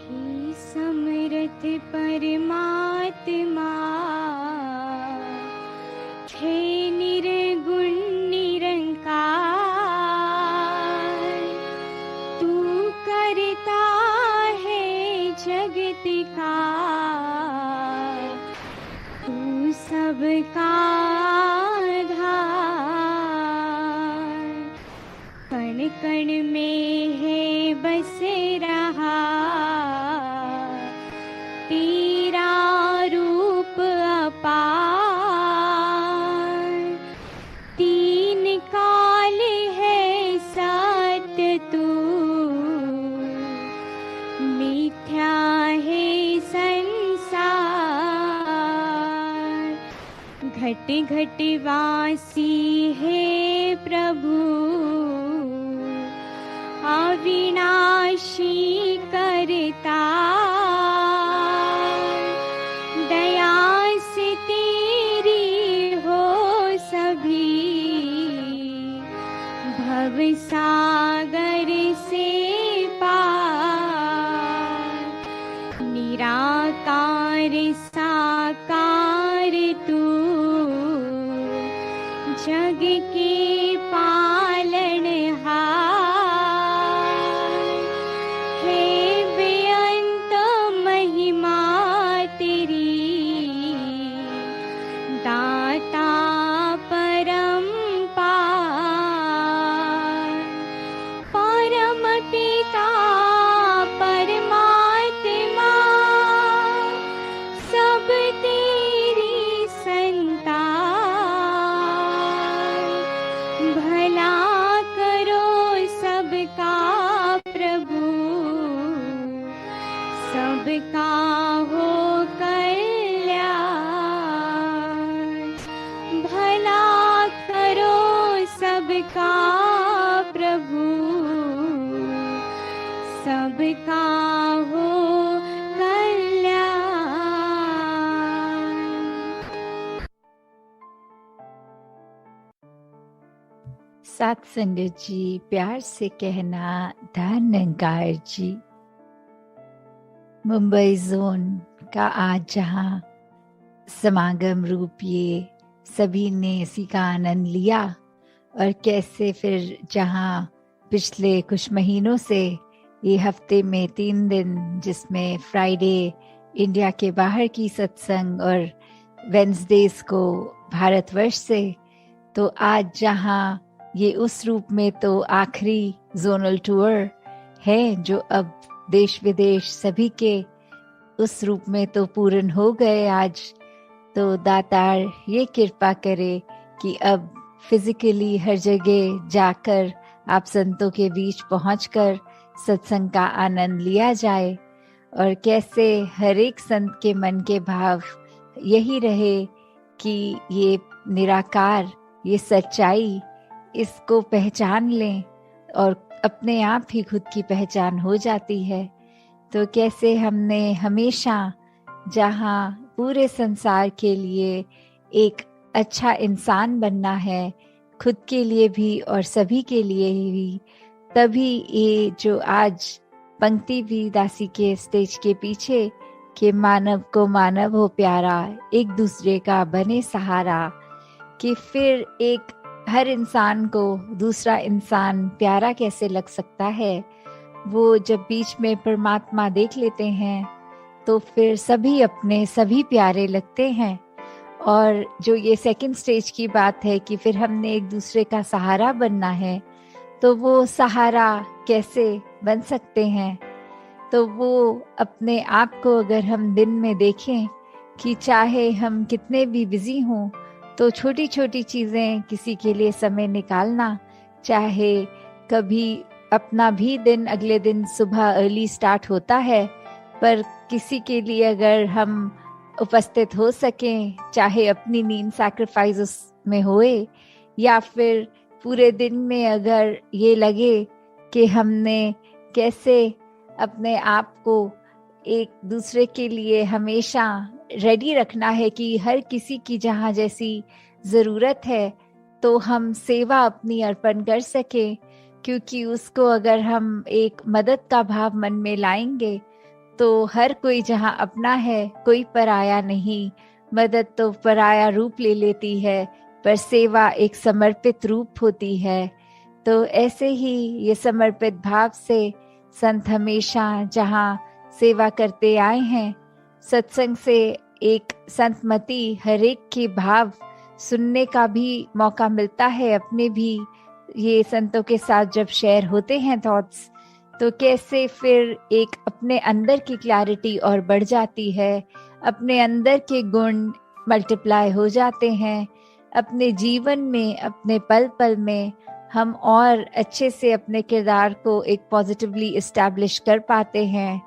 हे समर्थ परमात्मा, हे निर्गुण निरंकार, तू करता है जगत का, तू सबका आधार। कण कण में है बस रहा तेरा रूप अपार। तीन काल है सत्य तू, मिथ्या है संसार। घट घट वासी है प्रभु, अविनाशी करता। दया से तेरी हो सभी, भव सागर से पार। निराकार साकार तू, जग के पालनहार। हे बेअंत महिमा तेरी, दाता परम्पार। परम पिता परमात्मा, सब तेरी संतान। भला करो सबका प्रभु, सबका हो कल्याण। भला करो सबका प्रभु, सबका हो कल्याण। साथ संगत जी, प्यार से कहना धन्यकार जी। मुंबई जोन का आज जहाँ समागम रूप ये सभी ने इसी का आनंद लिया, और कैसे फिर जहाँ पिछले कुछ महीनों से ये हफ्ते में 3 दिन, जिसमें फ्राइडे इंडिया के बाहर की सत्संग और वेंसडेज को भारतवर्ष से, तो आज जहाँ ये उस रूप में तो आखिरी जोनल टूर है जो अब देश विदेश सभी के उस रूप में तो पूर्ण हो गए आज। तो दातार ये कृपा करे कि अब फिजिकली हर जगह जाकर आप संतों के बीच पहुंचकर सत्संग का आनंद लिया जाए, और कैसे हर एक संत के मन के भाव यही रहे कि ये निराकार, ये सच्चाई, इसको पहचान लें और अपने आप ही खुद की पहचान हो जाती है। तो कैसे हमने हमेशा जहाँ पूरे संसार के लिए एक अच्छा इंसान बनना है, खुद के लिए भी और सभी के लिए भी, तभी ये जो आज पंक्ति भी दासी के स्टेज के पीछे कि मानव को मानव हो प्यारा, एक दूसरे का बने सहारा, कि फिर एक हर इंसान को दूसरा इंसान प्यारा कैसे लग सकता है। वो जब बीच में परमात्मा देख लेते हैं तो फिर सभी अपने सभी प्यारे लगते हैं। और जो ये सेकंड स्टेज की बात है कि फिर हमने एक दूसरे का सहारा बनना है, तो वो सहारा कैसे बन सकते हैं। तो वो अपने आप को अगर हम दिन में देखें कि चाहे हम कितने भी बिजी हों, तो छोटी छोटी चीज़ें, किसी के लिए समय निकालना, चाहे कभी अपना भी दिन अगले दिन सुबह अर्ली स्टार्ट होता है, पर किसी के लिए अगर हम उपस्थित हो सकें, चाहे अपनी नींद सैक्रिफाइस उसमें होए, या फिर पूरे दिन में अगर ये लगे कि हमने कैसे अपने आप को एक दूसरे के लिए हमेशा रेडी रखना है कि हर किसी की जहाँ जैसी ज़रूरत है तो हम सेवा अपनी अर्पण कर सकें, क्योंकि उसको अगर हम एक मदद का भाव मन में लाएंगे तो हर कोई जहाँ अपना है, कोई पराया नहीं। मदद तो पराया रूप ले लेती है, पर सेवा एक समर्पित रूप होती है। तो ऐसे ही ये समर्पित भाव से संत हमेशा जहाँ सेवा करते आए हैं, सत्संग से एक संतमति हर एक के भाव सुनने का भी मौका मिलता है। अपने भी ये संतों के साथ जब शेयर होते हैं थॉट्स, तो कैसे फिर एक अपने अंदर की क्लैरिटी और बढ़ जाती है, अपने अंदर के गुण मल्टीप्लाई हो जाते हैं। अपने जीवन में, अपने पल पल में हम और अच्छे से अपने किरदार को एक पॉजिटिवली इस्टेब्लिश कर पाते हैं।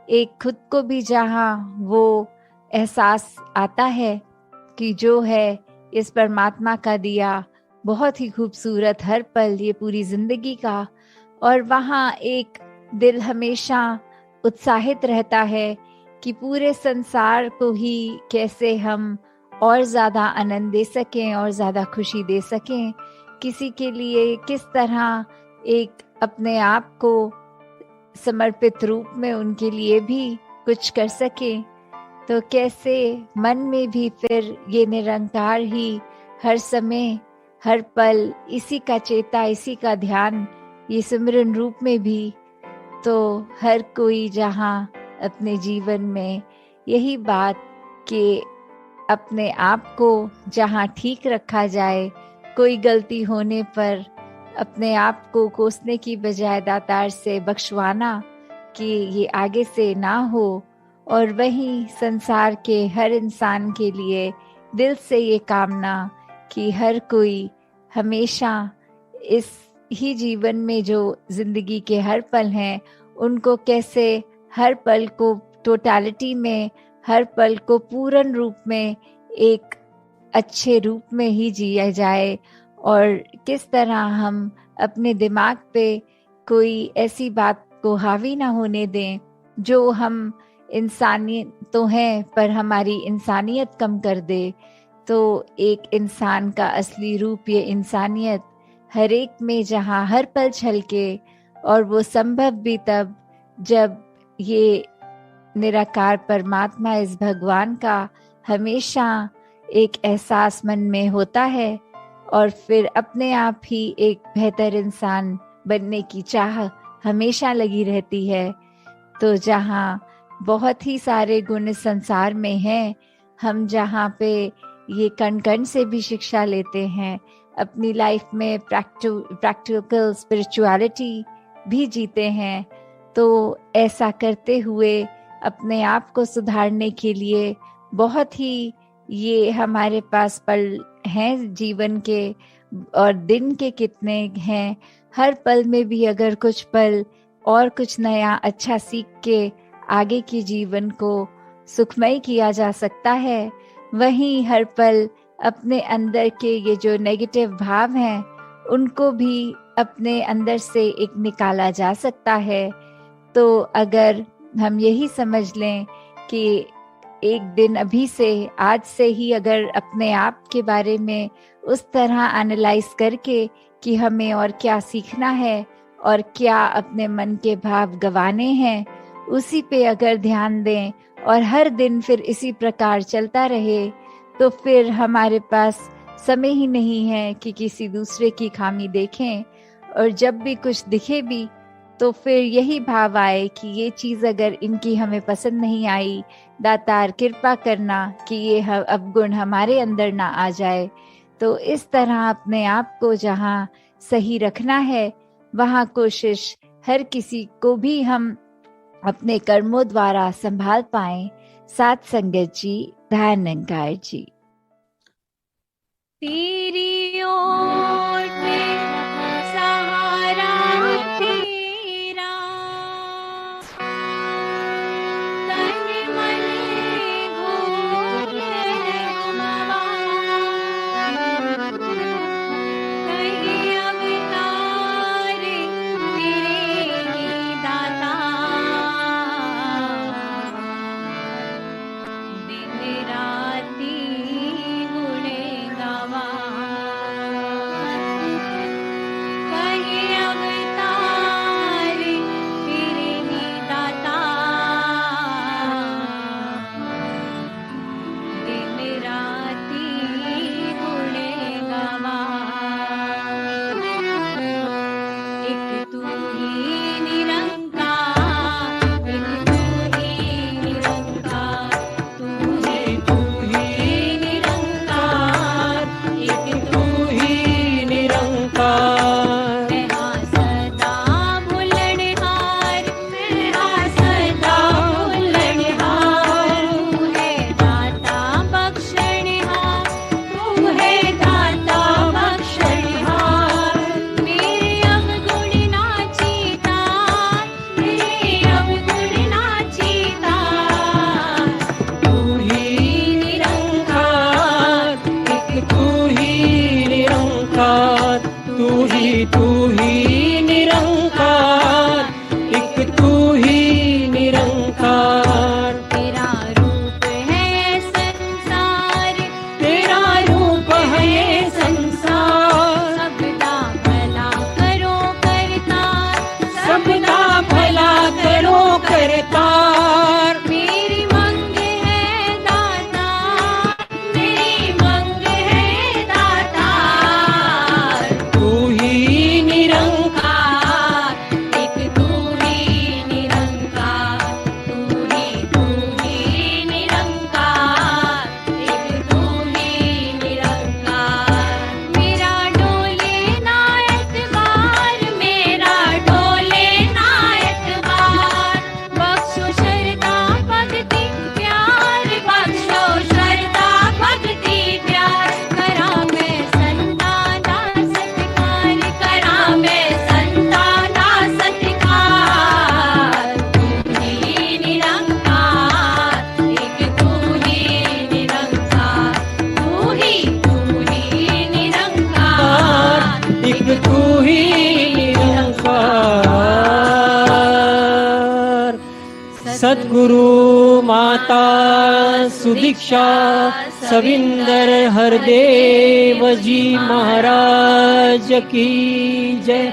एक खुद को भी जहाँ वो एहसास आता है कि जो है इस परमात्मा का दिया बहुत ही खूबसूरत हर पल, ये पूरी जिंदगी का, और वहाँ एक दिल हमेशा उत्साहित रहता है कि पूरे संसार को ही कैसे हम और ज़्यादा आनंद दे सकें और ज़्यादा खुशी दे सकें, किसी के लिए किस तरह एक अपने आप को समर्पित रूप में उनके लिए भी कुछ कर सकें। तो कैसे मन में भी फिर ये निरंकार ही हर समय हर पल इसी का चेता, इसी का ध्यान, ये सिमरन रूप में भी। तो हर कोई जहाँ अपने जीवन में यही बात कि अपने आप को जहाँ ठीक रखा जाए, कोई गलती होने पर अपने आप को कोसने की बजाय दातार से बख्शवाना कि ये आगे से ना हो। और वहीं संसार के हर इंसान के लिए दिल से ये कामना कि हर कोई हमेशा इस ही जीवन में जो जिंदगी के हर पल हैं, उनको कैसे हर पल को टोटलिटी में, हर पल को पूर्ण रूप में एक अच्छे रूप में ही जिया जाए, और किस तरह हम अपने दिमाग पे कोई ऐसी बात को हावी ना होने दें जो हम इंसानियत तो हैं पर हमारी इंसानियत कम कर दे। तो एक इंसान का असली रूप ये इंसानियत हर एक में जहाँ हर पल छलके, और वो संभव भी तब जब ये निराकार परमात्मा, इस भगवान का हमेशा एक एहसास मन में होता है, और फिर अपने आप ही एक बेहतर इंसान बनने की चाह हमेशा लगी रहती है। तो जहाँ बहुत ही सारे गुण इस संसार में हैं, हम जहाँ पे ये कण कण से भी शिक्षा लेते हैं, अपनी लाइफ में प्रैक्टिकल स्पिरिचुअलिटी भी जीते हैं, तो ऐसा करते हुए अपने आप को सुधारने के लिए बहुत ही ये हमारे पास पल हैं जीवन के, और दिन के कितने हैं। हर पल में भी अगर कुछ पल और कुछ नया अच्छा सीख के आगे के जीवन को सुखमय किया जा सकता है, वहीं हर पल अपने अंदर के ये जो नेगेटिव भाव हैं उनको भी अपने अंदर से एक निकाला जा सकता है। तो अगर हम यही समझ लें कि एक दिन अभी से, आज से ही अगर अपने आप के बारे में उस तरह एनालाइज करके कि हमें और क्या सीखना है और क्या अपने मन के भाव गंवाने हैं, उसी पे अगर ध्यान दें और हर दिन फिर इसी प्रकार चलता रहे, तो फिर हमारे पास समय ही नहीं है कि किसी दूसरे की खामी देखें, और जब भी कुछ दिखे भी तो फिर यही भाव आए कि ये चीज़ अगर इनकी हमें पसंद नहीं आई, दातार कृपा करना कि ये अवगुण हमारे अंदर ना आ जाए। तो इस तरह अपने आप को जहाँ सही रखना है, वहाँ कोशिश हर किसी को भी हम अपने कर्मों द्वारा संभाल पाएं। साथ संगत जी, ध्यान निरंकार जी। तेरी ओट में सहारा तेरा, तन मन घूम गवा, कहीं अवतार तेरे ही दाता, दिन राती गुण गवा। पार। मेरी मंग है दाता, मेरी मंग है दाता, तू ही निरंकार, एक तू ही निरंकार, तू ही निरंकार, एक तू ही निरंकार। मेरा डोले ना एतबार, मेरा डोले ना एतबार, बख्शो श्रद्धा भक्ति प्यार, बख्शो श्रद्धा भक्ति प्यार। करा मैं संताना सत्कार, करा मैं संताना सत्कार, तू ही निरंकार, एक तू ही निरंकार, तू ही निरंकार, एक तू ही निरंकार। सद्गुरु माता सुदीक्षा सविंदर हरदेव जी महाराज की जय।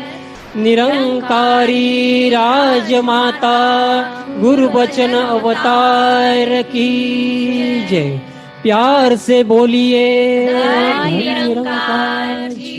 निरंकारी राजमाता गुरुबचन अवतार की जय। प्यार से बोलिए निरंकार जी